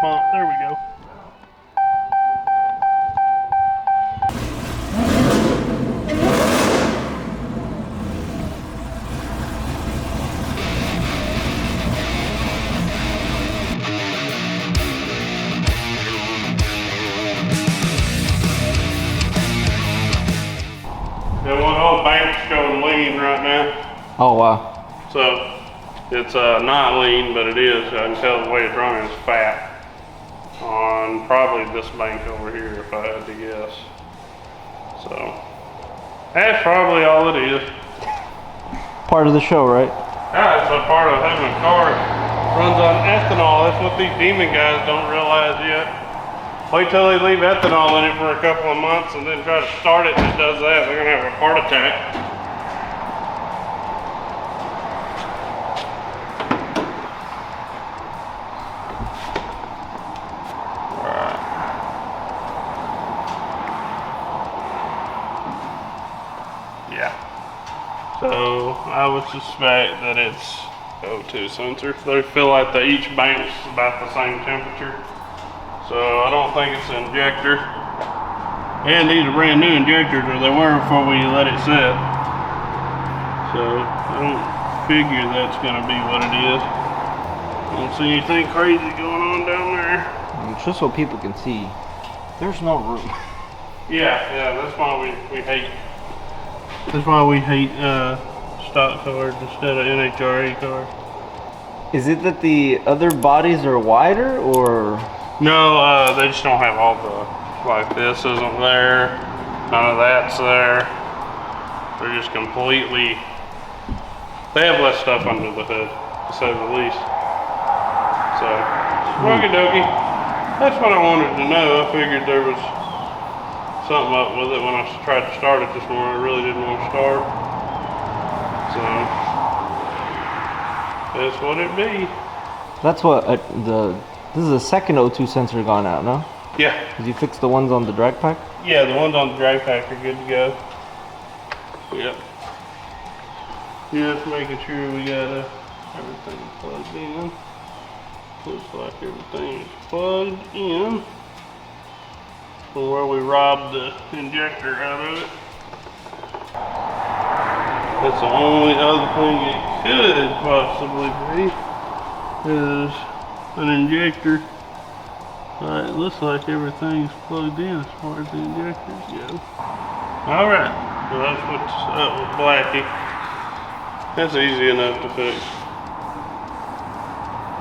pump. There we go. Yeah, one whole bank's going lean right now. Oh wow. So it's not lean, but it is. I can tell the way it's running is fat on probably this bank over here, if I had to guess. So that's probably all it is. Part of the show, right? Yeah, it's a part of having a car that runs on ethanol. That's what these demon guys don't realize yet. Wait till they leave ethanol in it for a couple of months and then try to start it and it does that. They're gonna have a heart attack. Yeah. So I would suspect that it's O2 sensor. They feel like each bank's about the same temperature. So I don't think it's an injector. And these are brand new injectors, or they were before we let it set. So I don't figure that's gonna be what it is. I don't see anything crazy going on down there. It's just so people can see. There's no room. Yeah, that's why we hate. That's why we hate stock cars instead of NHRA cars. Is it that the other bodies are wider, or? No, they just don't have all the, like this isn't there, none of that's there. They're just completely, they have less stuff under the hood, to say the least. So, okie dokie. That's what I wanted to know. I figured there was something up with it when I tried to start it this morning. I really didn't want to start. So, that's what it be. That's what this is the second O2 sensor gone out, no? Yeah. Did you fix the ones on the drag pack? Yeah, the ones on the drag pack are good to go. Yep. Just making sure we got everything plugged in. Looks like everything is plugged in from where we robbed the injector out of it. That's the only other thing it could possibly be is an injector. Alright, it looks like everything's plugged in as far as the injectors go. Alright, so that's what's up with Blackie. That's easy enough to fix.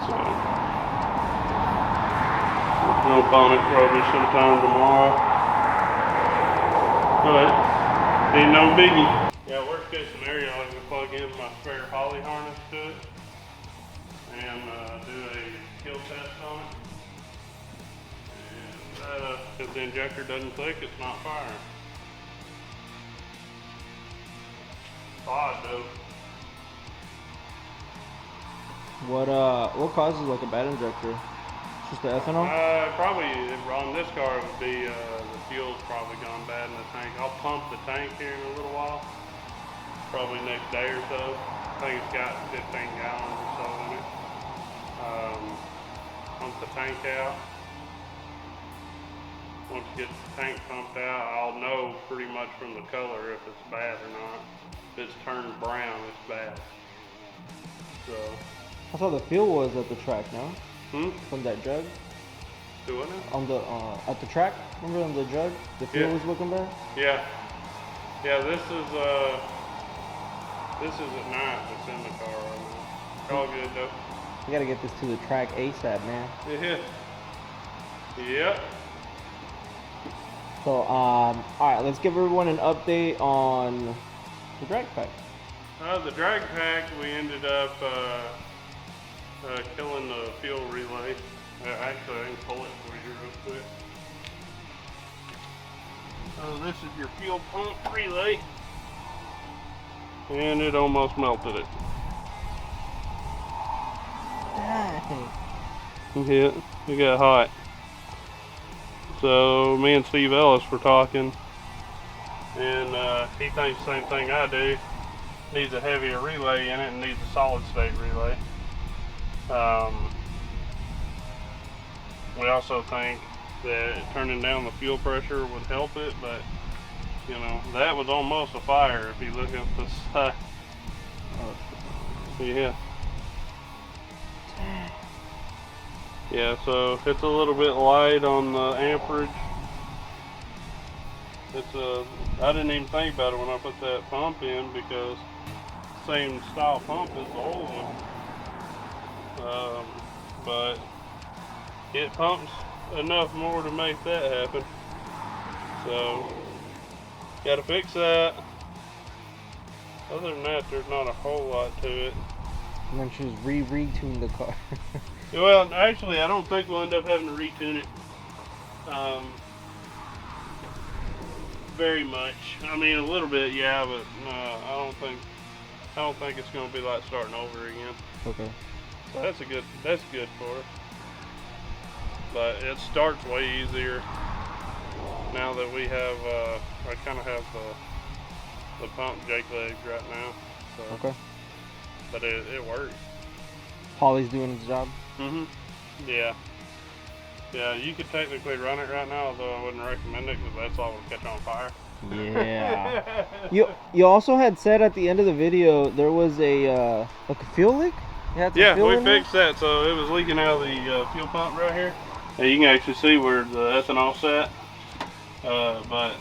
So, we'll jump on it probably sometime tomorrow. But, ain't no biggie. Yeah, worst case scenario, I can plug in my spare Holly harness to it and do a kill test on it. And if the injector doesn't click, it's not firing. It's odd though. What causes like a bad injector? Just the ethanol? Probably on this car it would be the fuel's probably gone bad in the tank. I'll pump the tank here in a little while. Probably next day or so. I think it's got 15 gallons or so in it. Pump the tank out. Once you get the tank pumped out, I'll know pretty much from the color if it's bad or not. If it's turned brown, it's bad. So. I thought the fuel was at the track, no? From that jug? Doing it? On the at the track? Remember on the jug? The fuel was looking bad? Yeah. Yeah, this is at night that's in the car right now. It's all good though. We gotta get this to the track ASAP, man. Yeah. Yep. So, alright, let's give everyone an update on the drag pack. The drag pack, we ended up killing the fuel relay. Actually, I can pull it for you real quick. So this is your fuel pump relay. And it almost melted it. Dang. Yeah, it got hot. So me and Steve Ellis were talking, and he thinks the same thing I do. Needs a heavier relay in it and needs a solid state relay. We also think that turning down the fuel pressure would help it, but you know, that was almost a fire if you look up the side. Yeah. Yeah, so it's a little bit light on the amperage. I didn't even think about it when I put that pump in because same style pump as the old one. But it pumps enough more to make that happen. So, gotta fix that. Other than that, there's not a whole lot to it. And then just retune the car. Well, actually, I don't think we'll end up having to retune it very much. I mean, a little bit, yeah, but I don't think it's going to be like starting over again. Okay. So that's good for it. But it starts way easier now that we have. I kind of have the pump jake legs right now. So. Okay. But it works. Holly's doing its job. Yeah. Yeah, you could technically run it right now, although I wouldn't recommend it because that's all will catch on fire. Yeah. you also had said at the end of the video there was a like a fuel leak. Yeah, we fixed that. So it was leaking out of the fuel pump right here. And you can actually see where the ethanol sat. But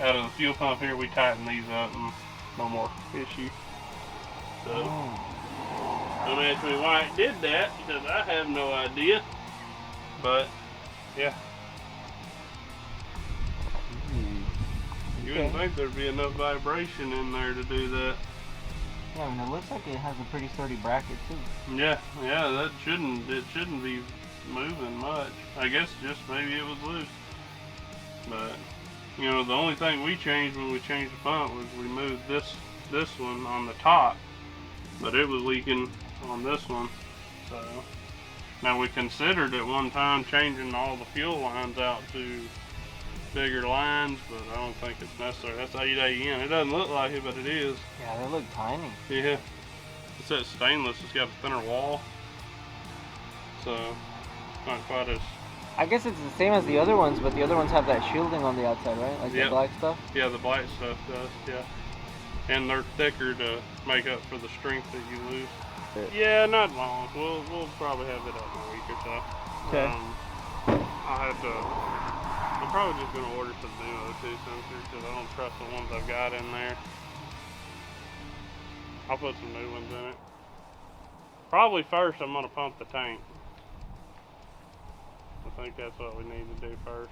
out of the fuel pump here, we tightened these up and no more issue. So, don't ask me why it did that because I have no idea. But yeah. You wouldn't think there'd be enough vibration in there to do that. Yeah, and it looks like it has a pretty sturdy bracket too. Yeah, it shouldn't be moving much. I guess just maybe it was loose. But you know, the only thing we changed when we changed the pump was we moved this one on the top, but it was leaking on this one. So now we considered at one time changing all the fuel lines out to bigger lines, but I don't think it's necessary. That's 8AN. It doesn't look like it, but it is. Yeah, they look tiny. Yeah. It's that stainless. It's got a thinner wall. So, not quite as... I guess it's the same as the other ones, but the other ones have that shielding on the outside, right? Like the black stuff? Yeah, the black stuff does, yeah. And they're thicker to make up for the strength that you lose. Yeah, not long. We'll probably have it up in a week or so. Okay. I'm probably just going to order some new O2 sensors because I don't trust the ones I've got in there. I'll put some new ones in it. Probably first I'm going to pump the tank. I think that's what we need to do first.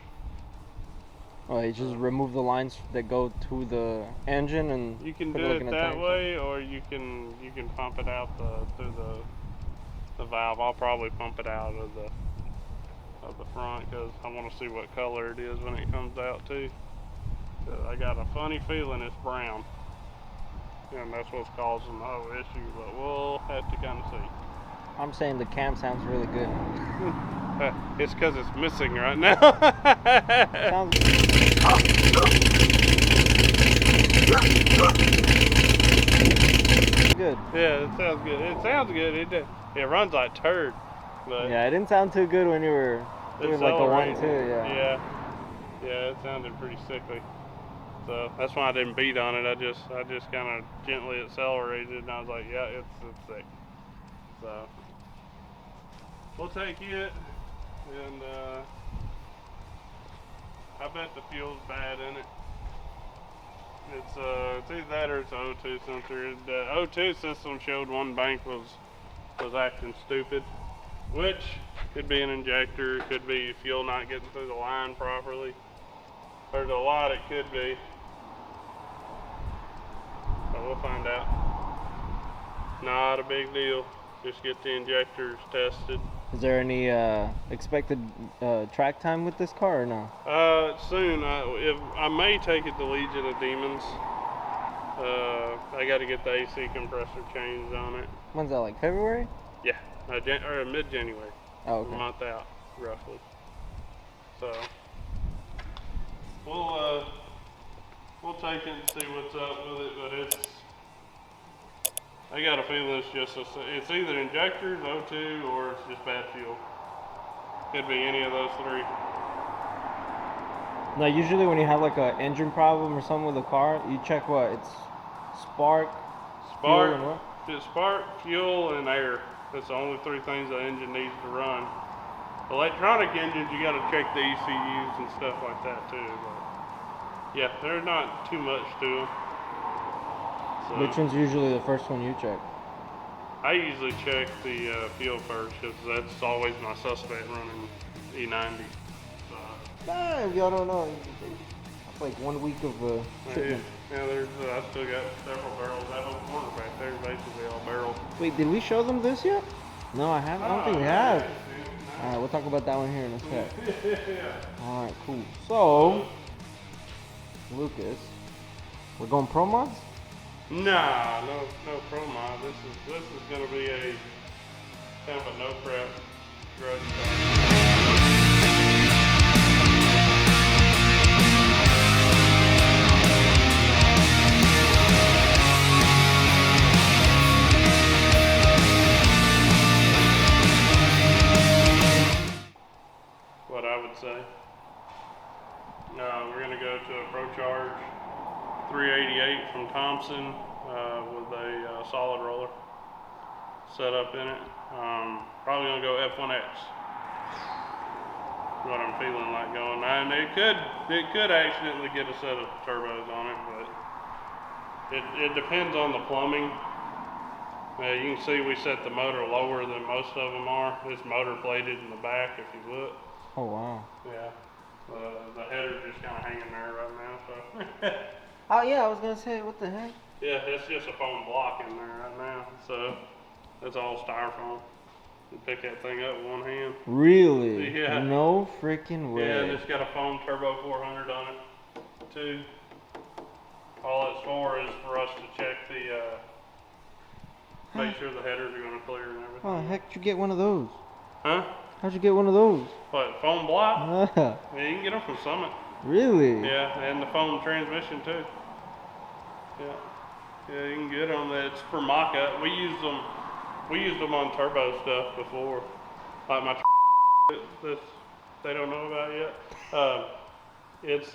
Oh, you just remove the lines that go to the engine and you can do it that way, or you can pump it out through the valve. I'll probably pump it out of the front because I want to see what color it is when it comes out too. I got a funny feeling it's brown, and that's what's causing the whole issue. But we'll have to kind of see. I'm saying the cam sounds really good. It's because it's missing right now. Sounds good. Yeah, it sounds good. It sounds good. It runs like turd. But yeah, it didn't sound too good when you were doing like a 1-2. Yeah, it sounded pretty sickly. So that's why I didn't beat on it. I just kind of gently accelerated, and I was like, yeah, it's sick. So we'll take it, and I bet the fuel's bad in it. It's either that or it's an O2 sensor. The O2 system showed one bank was acting stupid, which could be an injector, it could be fuel not getting through the line properly. There's a lot it could be, but we'll find out. Not a big deal. Just get the injectors tested. Is there any expected track time with this car or no? Soon. If I may take it to Legion of Demons. I got to get the AC compressor changed on it. When's that, like February? Yeah, or mid-January. Oh, okay. A month out, roughly. So we'll take it and see what's up with it, but I got a feeling it's either injectors, O2, or it's just bad fuel. Could be any of those three. Now, usually when you have like an engine problem or something with a car, you check what? It's spark, fuel, and what? It's spark, fuel, and air. That's the only three things the engine needs to run. Electronic engines, you got to check the ECUs and stuff like that too. But yeah, there's not too much to them. So Which one's usually the first one you check? I usually check the fuel first because that's always my suspect running E90. If y'all don't know, it's like 1 week of shipment. Yeah, I still got several barrels. That whole corner back there is basically all barrels. Wait, did we show them this yet? No, I haven't. I don't think we have. All right, we'll talk about that one here in a sec. All right, cool. So, Lucas, we're going pro mods? Nah, no pro mod. This is gonna be a kind of a no prep grudge start. What I would say. We're gonna go to a ProCharge 388 from Thompson with a solid roller set up in it. Probably gonna go F1X. What I'm feeling like going. And it could accidentally get a set of turbos on it, but it depends on the plumbing. You can see we set the motor lower than most of them are. It's motor plated in the back if you look. Oh wow. Yeah. The header's just kind of hanging there right now, so. Oh yeah, I was gonna say, what the heck? Yeah, it's just a foam block in there right now, so that's all styrofoam. You pick that thing up with one hand. Really? Yeah. No freaking way. Yeah, and it's got a foam turbo 400 on it, too. All it's for is for us to check the, make sure the headers are gonna clear and everything. How the heck did you get one of those? Huh? How'd you get one of those? What, foam block? Yeah, Yeah, you can get them from Summit. really? Yeah, and the foam transmission too. Yeah, yeah, you can get them. It's for mock-up. We used them on turbo stuff before. Like my this they don't know about yet. It's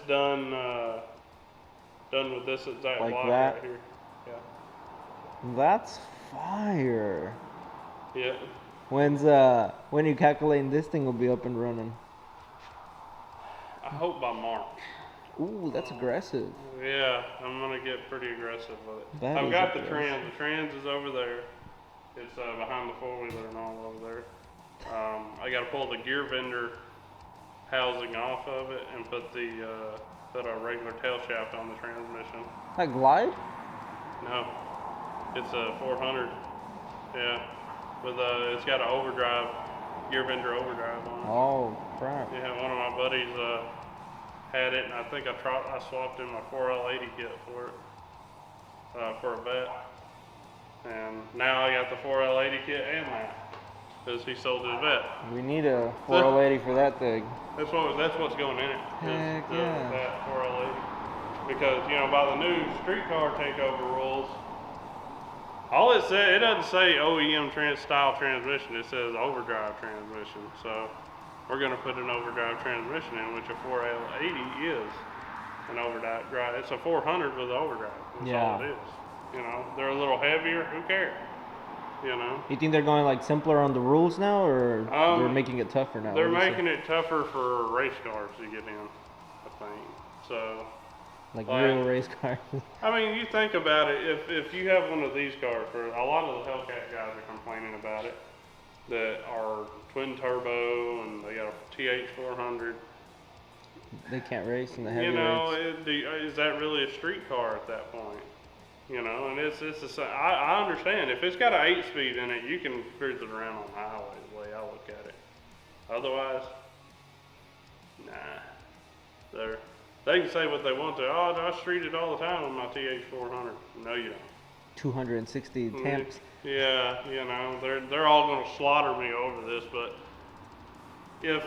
done with this exact Like block that? right here. Yeah. That's fire. Yeah. When you calculating this thing will be up and running? I hope by March. Ooh, that's aggressive. Yeah, I'm gonna get pretty aggressive with it. That I've is got the aggressive. trans. The trans is over there. It's behind the four-wheeler and all over there. I got to pull the gear vendor housing off of it and put a regular tail shaft on the transmission. Like glide? No, it's a 400. Yeah, with it's got an overdrive, gear vendor overdrive on it. Oh crap. Yeah, one of my buddies had it, and I think I swapped in my 4L80 kit for it for a vet. And now I got the 4L80 kit and that, because he sold his vet. We need a 4L80 for that thing. That's what's going in it. Heck yeah. That 4L80. Because by the new streetcar takeover rules, all it doesn't say OEM style transmission. It says overdrive transmission. So we're going to put an overdrive transmission in, which a 4L80 is an overdrive. It's a 400 with overdrive. That's all it is. They're a little heavier. Who cares? You think they're going like simpler on the rules now, or they're making it tougher now? They're making it tougher for race cars to get in, I think. So, like real race cars. I mean, you think about it. If you have one of these cars, for a lot of the Hellcat guys are complaining about it, that are twin turbo and they got a TH400. They can't race in the heavy race. Is that really a street car at that point? And I understand. If it's got an 8-speed in it, you can cruise it around on the highway the way I look at it. Otherwise, nah. They can say what they want to. Oh, I street it all the time with my TH400. No, you don't. 260 temps. Yeah, they're all going to slaughter me over this, but if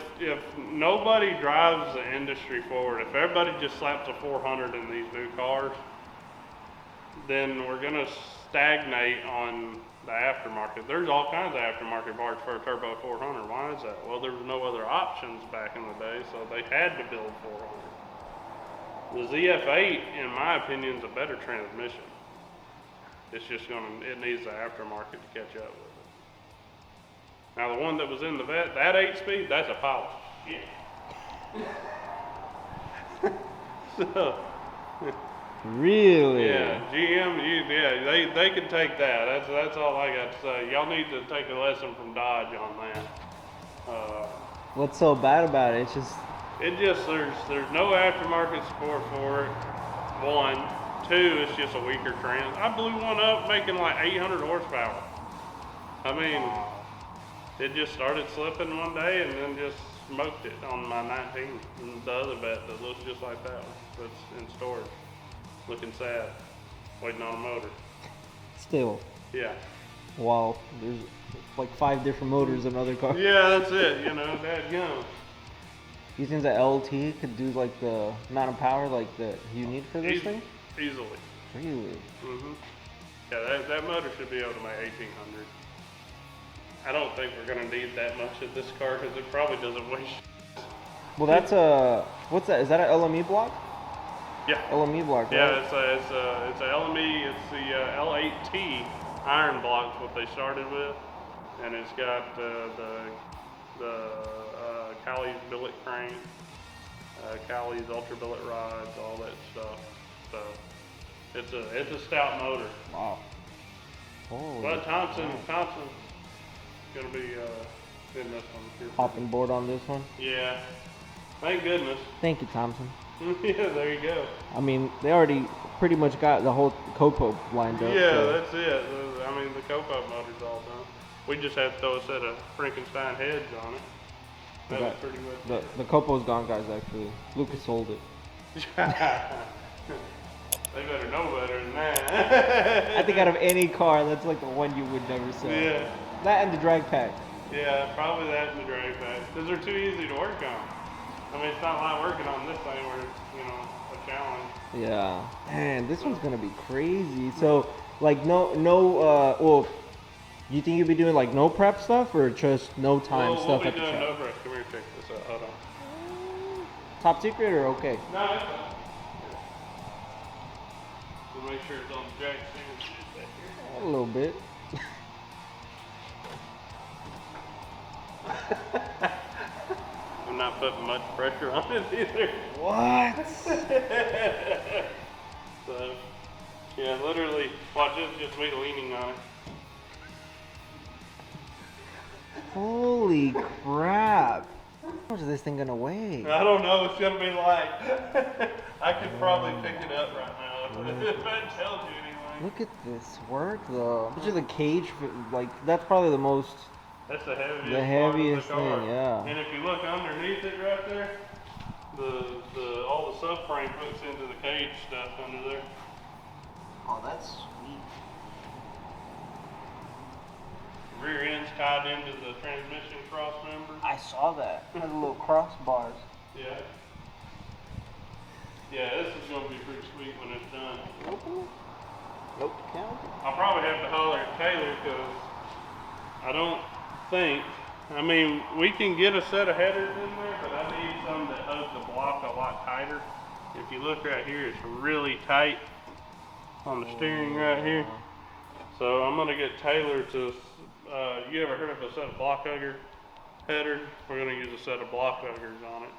nobody drives the industry forward, if everybody just slaps a 400 in these new cars, then we're going to stagnate on the aftermarket. There's all kinds of aftermarket parts for a Turbo 400. Why is that? Well, there was no other options back in the day, so they had to build 400. The ZF8, in my opinion, is a better transmission. It's just it needs the aftermarket to catch up with it. Now, the one that was in the vet, that 8-speed, that's a power. Yeah. So, really? yeah, GM, yeah, they can take that. That's all I got to say. Y'all need to take a lesson from Dodge on that. What's so bad about it? It's just there's no aftermarket support for it. One, two, it's just a weaker trans. I blew one up making like 800 horsepower. I mean, it just started slipping one day and then just smoked it on my 19. And the other vet that looks just like that one, that's in storage, looking sad, waiting on a motor. still. Yeah. Wow, there's like 5 different motors in other cars. Yeah, that's it. You know, that young. You think the LT could do like the amount of power like that you need for this thing? Easily. Really? Mm-hmm. Yeah, that motor should be able to make 1800. I don't think we're gonna need that much of this car because it probably doesn't weigh shit. Well, that's a what's that? Is that an LME block? Yeah. LME block, right? Yeah, it's a LME. It's the L8T iron blocks what they started with, and it's got the Cali's billet crane, Cali's ultra billet rods, all that stuff. So it's a stout motor. Wow. Oh. But Thompson's gonna be in this one here. Hopping board on this one. Yeah. Thank goodness. Thank you, Thompson. Yeah, there you go. I mean, they already pretty much got the whole Copo lined up. Yeah, so. that's it. I mean, the Copo motor's all done. We just have to throw a set of Frankenstein heads on it. That was pretty much the Copo's gone, guys, actually. Lucas sold it. They better know better than that. I think out of any car, that's like the one you would never sell. Yeah. That and the drag pack. Yeah, probably that and the drag pack. Because they're too easy to work on. I mean, it's not like working on this thing where it's, you know, a challenge. Yeah. Man, this one's gonna be crazy. So, like, well, you think you'll be doing like no prep stuff or just no time stuff at the We'll be doing shop? no prep. Come here, check this out. Hold on. Top secret or okay? No, it's not. We'll make sure it's on the jack stand. A little bit. I'm not putting much pressure on it either. What? So, yeah, literally, watch this, just me leaning on it. Holy crap. How much is this thing gonna weigh? I don't know, it's gonna be light. I could probably pick it up right now if that tells you anything. Look at this work though. Picture the cage, like, that's probably the most. That's the heaviest, thing, yeah. And if you look underneath it right there, all the subframe puts into the cage stuff under there. Oh, that's sweet. Rear end's tied into the transmission cross member. I saw that. Has little crossbars. Yeah. Yeah, this is gonna be pretty sweet when it's done. Nope, count. I'll probably have to holler at Taylor because I don't think, I mean, we can get a set of headers in there, but I need some that hug the block a lot tighter. If you look right here, it's really tight on the steering right here. So I'm gonna get Taylor to, you ever heard of a set of block hugger headers? We're gonna use a set of block huggers on it.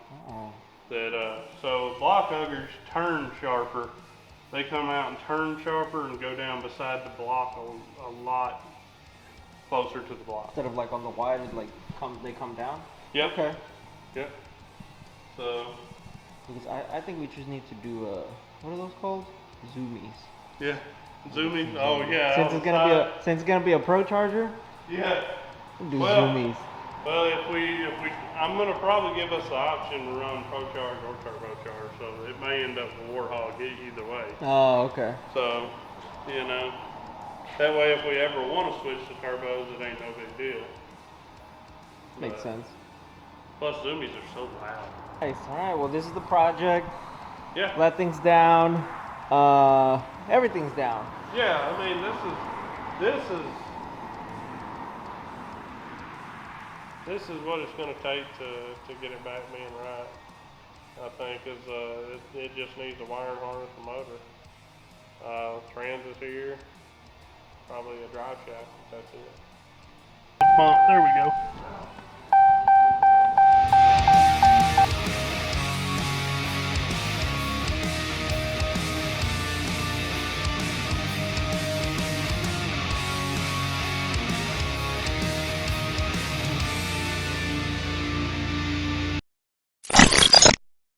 So block huggers turn sharper. They come out and turn sharper and go down beside the block a lot closer to the block. Instead of like on the wide, like they come down? Yep. Okay. Yep. So. Because I think we just need to do, what are those called? Zoomies. Yeah. Zoomies? Oh yeah. Since it's gonna be a pro charger? Yeah. We'll do zoomies. Well, if we, I'm gonna probably give us the option to run Pro Charge or Turbo Charge, so it may end up a Warhog either way. Oh, okay. So, you know, that way if we ever want to switch to turbos, it ain't no big deal. Makes sense. Plus, zoomies are so loud. Nice. All right. Well, this is the project. Yeah. That thing's down. Everything's down. Yeah. I mean, This is what it's going to take to get it back being right. I think is it just needs a wiring harness and motor. Trans is here. Probably a drive shaft. That's it. Pump. There we go.